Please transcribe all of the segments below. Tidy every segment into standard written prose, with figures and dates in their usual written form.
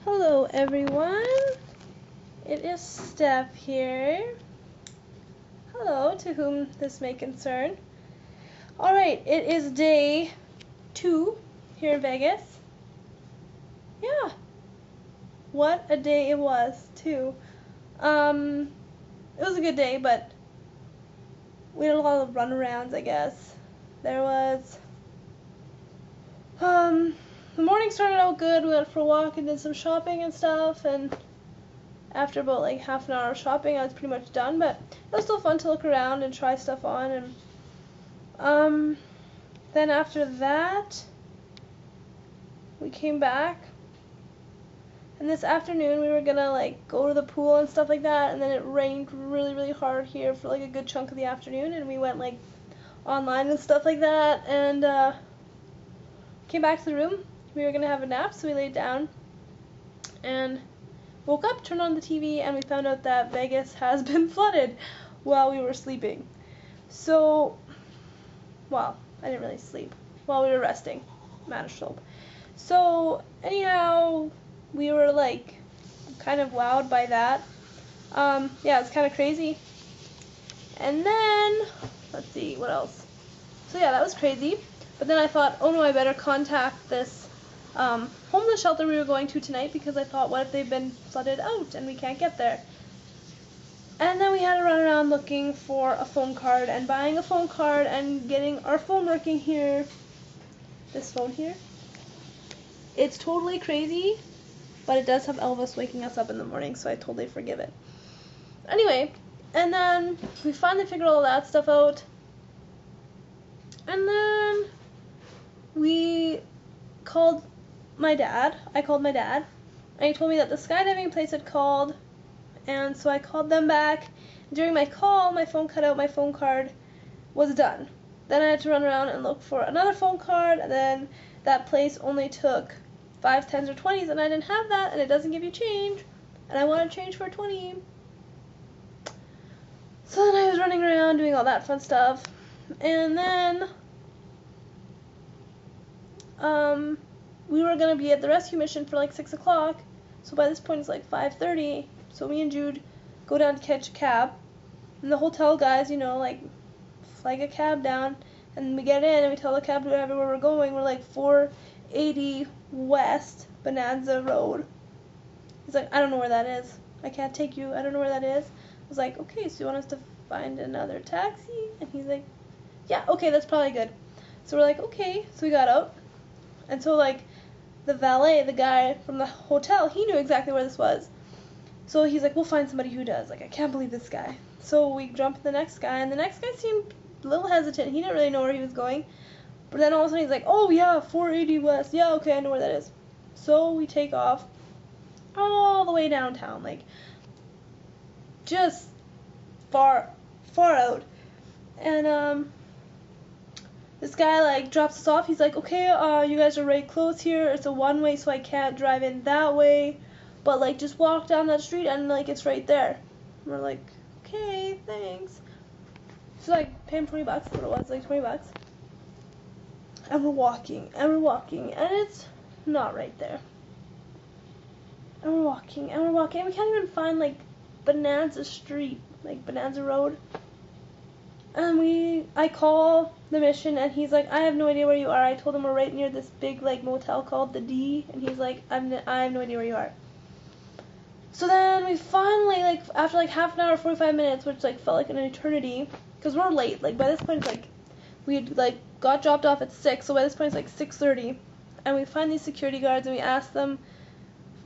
Hello everyone, it is Steph here. Hello to whom this may concern. Alright, it is day 2 here in Vegas. Yeah, what a day it was too. It was a good day, but we had a lot of runarounds, I guess. There was, the morning started out good. We went for a walk and did some shopping and stuff, and after about like half an hour of shopping I was pretty much done, but it was still fun to look around and try stuff on. And then after that we came back, and this afternoon we were gonna like go to the pool and stuff like that, and then it rained really hard here for like a good chunk of the afternoon, and we went like online and stuff like that, and came back to the room. We were gonna have a nap, so we laid down and woke up, turned on the TV, and we found out that Vegas has been flooded while we were sleeping. So, well, I didn't really sleep. While we were resting. Managed to. So, anyhow, we were like kind of wowed by that. Yeah, it's kind of crazy. And then, let's see, what else? So yeah, that was crazy. But then I thought, oh no, I better contact this homeless shelter we were going to tonight, because I thought, what if they've been flooded out and we can't get there? And then we had to run around looking for a phone card and buying a phone card and getting our phone working here. This phone here. It's totally crazy, but it does have Elvis waking us up in the morning, so I totally forgive it. Anyway, and then we finally figured all that stuff out. And then we called my dad. I called my dad, and he told me that the skydiving place had called, and so I called them back. During my call, my phone cut out, my phone card was done. Then I had to run around and look for another phone card, and then that place only took 5s, 10s, or 20s, and I didn't have that, and it doesn't give you change, and I wanted change for a 20. So then I was running around doing all that fun stuff, and then we were going to be at the rescue mission for like 6 o'clock, so by this point it's like 5:30, so me and Jude go down to catch a cab, and the hotel guys, you know, like flag a cab down, and we get in and we tell the cab driver where we're going. We're like 480 West Bonanza Road. He's like, I don't know where that is. I can't take you. I don't know where that is. I was like, okay, so you want us to find another taxi? And he's like, yeah, okay, that's probably good. So we're like, okay. So we got out. And so, like, the valet, the guy from the hotel, he knew exactly where this was. So he's like, we'll find somebody who does. Like, I can't believe this guy. So we jumped the next guy, and the next guy seemed a little hesitant. He didn't really know where he was going. But then all of a sudden he's like, oh, yeah, 480 West. Yeah, okay, I know where that is. So we take off all the way downtown, like, just far out. And, this guy, like, drops us off. He's like, okay, you guys are right close here. It's a one-way, so I can't drive in that way. But, like, just walk down that street, and, like, it's right there. And we're like, okay, thanks. So, like, pay him $20, what it was, like, $20. And we're walking, and it's not right there. And we're walking, and we can't even find, like, Bonanza Street, like, Bonanza Road. And I call the mission, and he's like, I have no idea where you are. I told him we're right near this big, like, motel called the D, and he's like, I have no idea where you are. So then we finally, like, after, like, half an hour, 45 minutes, which, like, felt like an eternity, because we're late. Like, by this point, it's, like, we had, like, got dropped off at 6, so by this point, it's, like, 6:30, and we find these security guards, and we ask them,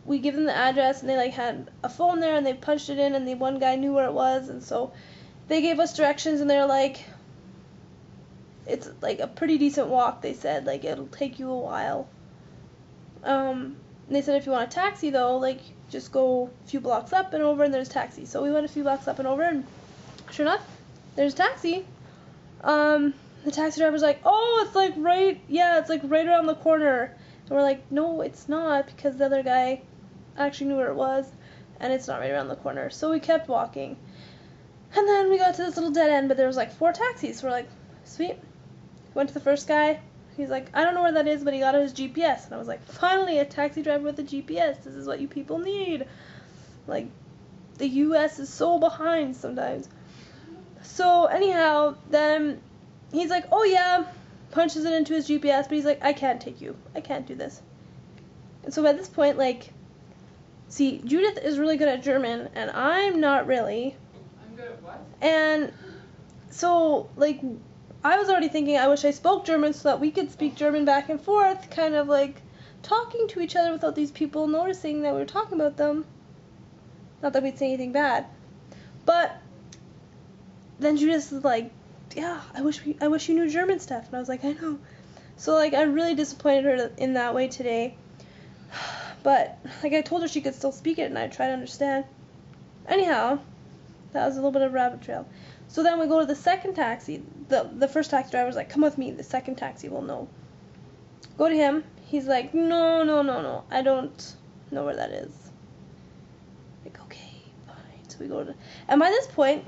we give them the address, and they, like, had a phone there, and they punched it in, and the one guy knew where it was, and so they gave us directions, and they're like, it's like a pretty decent walk, they said, like, it'll take you a while. And they said if you want a taxi, though, like, just go a few blocks up and over, and there's a taxi. So we went a few blocks up and over, and sure enough, there's a taxi. The taxi driver's like, oh, it's like it's like right around the corner. And we're like, no, it's not, because the other guy actually knew where it was, and it's not right around the corner. So we kept walking. And then we got to this little dead end, but there was like 4 taxis. So we're like, sweet. Went to the first guy. He's like, I don't know where that is, but he got his GPS. And I was like, finally, a taxi driver with a GPS. This is what you people need. Like, the U.S. is so behind sometimes. So, anyhow, then he's like, oh yeah, punches it into his GPS, but he's like, I can't take you. I can't do this. And so by this point, like, see, Judith is really good at German, and I'm not really. I'm good at what? And so, like, I was already thinking I wish I spoke German so that we could speak German back and forth, kind of like talking to each other without these people noticing that we were talking about them. Not that we'd say anything bad. But then Judith was like, yeah, I wish you knew German stuff. And I was like, I know. So, like, I really disappointed her in that way today. But, like, I told her she could still speak it, and I'd try to understand. Anyhow, that was a little bit of a rabbit trail. So then we go to the second taxi. The first taxi driver was like, come with me. The second taxi will know. Go to him. He's like, no. I don't know where that is. Like, okay, fine. So we go to... And by this point,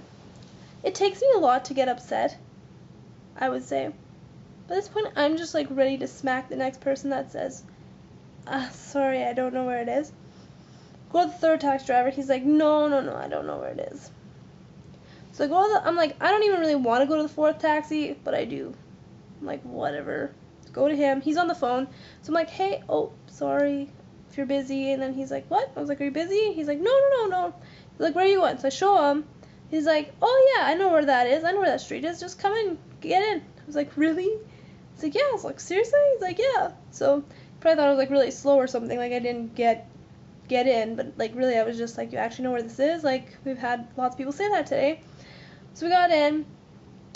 it takes me a lot to get upset, I would say. By this point, I'm just, like, ready to smack the next person that says, sorry, I don't know where it is. Go to the third taxi driver. He's like, no, I don't know where it is. So I go to I'm like, I don't even really want to go to the fourth taxi, but I do. I'm like, whatever. Go to him. He's on the phone. So I'm like, hey, oh, sorry if you're busy. And then he's like, what? I was like, are you busy? He's like, no. He's like, where are you going? So I show him. He's like, oh, yeah, I know where that is. I know where that street is. Just come in. Get in. I was like, really? He's like, yeah. I was like, seriously? He's like, yeah. So probably thought I was, like, really slow or something. Like, I didn't get in. But, like, really, I was just like, you actually know where this is? Like, we've had lots of people say that today. So we got in,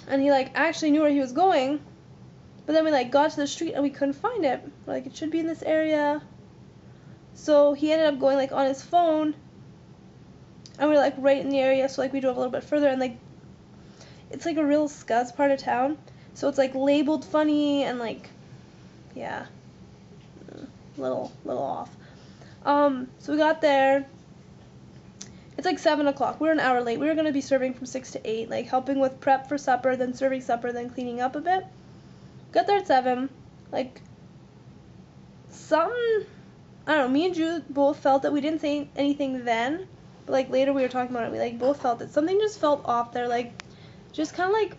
and he, like, actually knew where he was going, but then we, like, got to the street, and we couldn't find it. We're like, it should be in this area. So he ended up going, like, on his phone, and we were, like, right in the area, so, like, we drove a little bit further, and, like, it's, like, a real scuzz part of town, so it's, like, labeled funny, and, like, yeah, little off. So we got there. It's like 7 o'clock. We were an hour late. We were going to be serving from 6 to 8, like helping with prep for supper, then serving supper, then cleaning up a bit. Got there at 7. Like, something, I don't know, me and Drew both felt that we didn't say anything then, but like later we were talking about it. We like both felt that something just felt off there. Like, just kind of like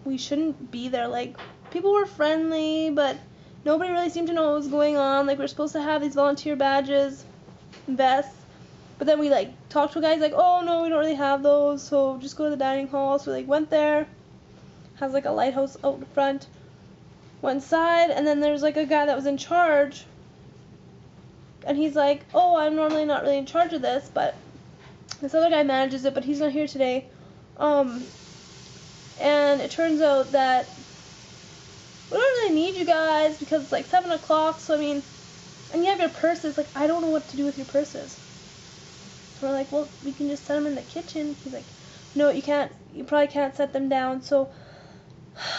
we shouldn't be there. Like, people were friendly, but nobody really seemed to know what was going on. Like, we were supposed to have these volunteer badges, vests. But then we, like, talked to a guy, he's like, oh, no, we don't really have those, so just go to the dining hall. So we, like, went there, has, like, a lighthouse out in front, went inside, and then there's, like, a guy that was in charge, and he's like, oh, I'm normally not really in charge of this, but this other guy manages it, but he's not here today. And it turns out that we don't really need you guys, because it's, like, 7 o'clock, so, I mean, and you have your purses, like, I don't know what to do with your purses. We're like, well, we can just set them in the kitchen. He's like, no, you can't. You probably can't set them down. So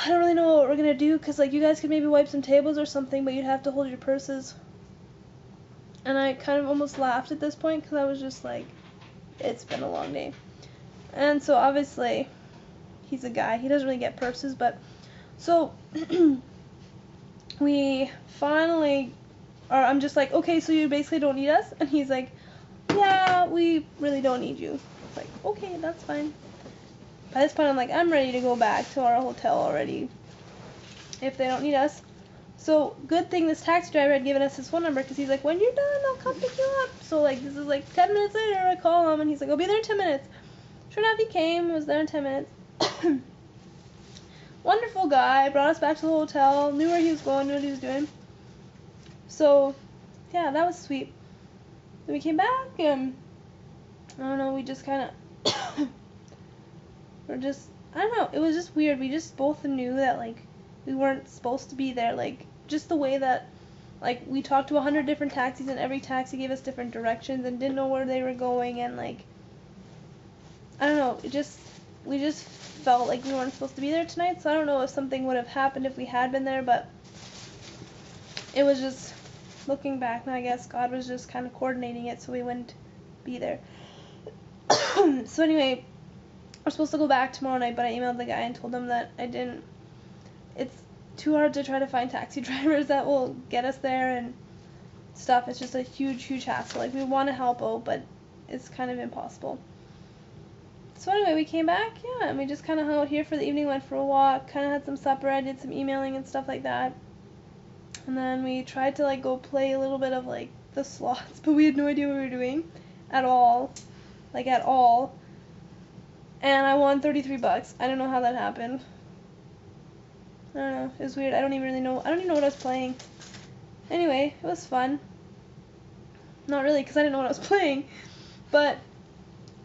I don't really know what we're going to do because, like, you guys could maybe wipe some tables or something, but you'd have to hold your purses. And I kind of almost laughed at this point because I was just like, it's been a long day. And so, obviously, he's a guy. He doesn't really get purses, but so we finally are, I'm just like, okay, so you basically don't need us? And he's like, yeah, we really don't need you. It's like, okay, that's fine. By this point, I'm like, I'm ready to go back to our hotel already if they don't need us. So, good thing this taxi driver had given us his phone number because he's like, when you're done, I'll come pick you up. So, like, this is like 10 minutes later, I call him and he's like, I'll be there in 10 minutes. Sure enough, he came, was there in 10 minutes. Wonderful guy, brought us back to the hotel, knew where he was going, knew what he was doing. So, yeah, that was sweet. Then we came back, and I don't know, we just kind of, I don't know, it was just weird. We just both knew that, like, we weren't supposed to be there, like, just the way that, like, we talked to 100 different taxis, and every taxi gave us different directions, and didn't know where they were going, and, like, I don't know, we just felt like we weren't supposed to be there tonight, so I don't know if something would have happened if we had been there, but it was just, looking back now, I guess God was just kind of coordinating it so we wouldn't be there. So anyway, we're supposed to go back tomorrow night, but I emailed the guy and told him that it's too hard to try to find taxi drivers that will get us there and stuff. It's just a huge, huge hassle. Like, we want to help out, but it's kind of impossible. So anyway, we came back, yeah, and we just kind of hung out here for the evening, went for a walk, kind of had some supper, I did some emailing and stuff like that. And then we tried to, like, go play a little bit of, like, the slots, but we had no idea what we were doing at all. Like, at all. And I won $33. I don't know how that happened. I don't know. It was weird. I don't even know what I was playing. Anyway, it was fun. Not really, because I didn't know what I was playing. But,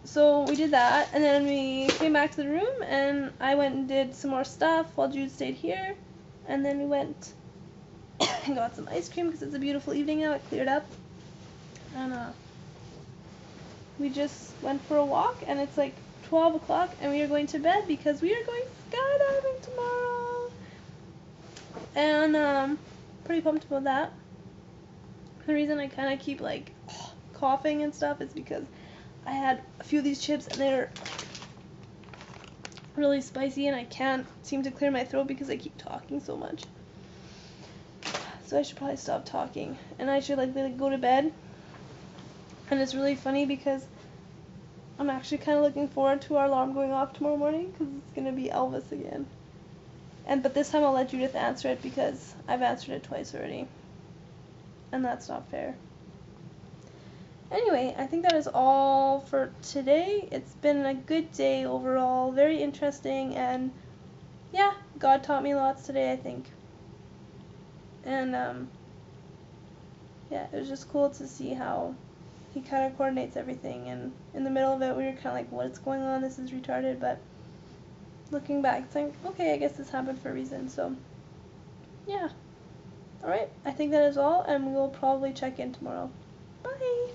so we did that, and then we came back to the room, and I went and did some more stuff while Jude stayed here. And then we went and got some ice cream, because it's a beautiful evening now. It cleared up. And, we just went for a walk, and it's like 12 o'clock, and we are going to bed because we are going skydiving tomorrow. And, pretty pumped about that. The reason I kind of keep, like, coughing and stuff is because I had a few of these chips, and they're really spicy, and I can't seem to clear my throat because I keep talking so much. So I should probably stop talking, and I should, like, go to bed. And it's really funny because I'm actually kind of looking forward to our alarm going off tomorrow morning, because it's going to be Elvis again. But this time I'll let Judith answer it because I've answered it twice already. And that's not fair. Anyway, I think that is all for today. It's been a good day overall, very interesting, and yeah, God taught me lots today, I think. And yeah, it was just cool to see how he kind of coordinates everything, and in the middle of it we were kind of like, what's going on, this is retarded, but looking back, it's like, okay, I guess this happened for a reason, so yeah. Alright, I think that is all, and we will probably check in tomorrow. Bye!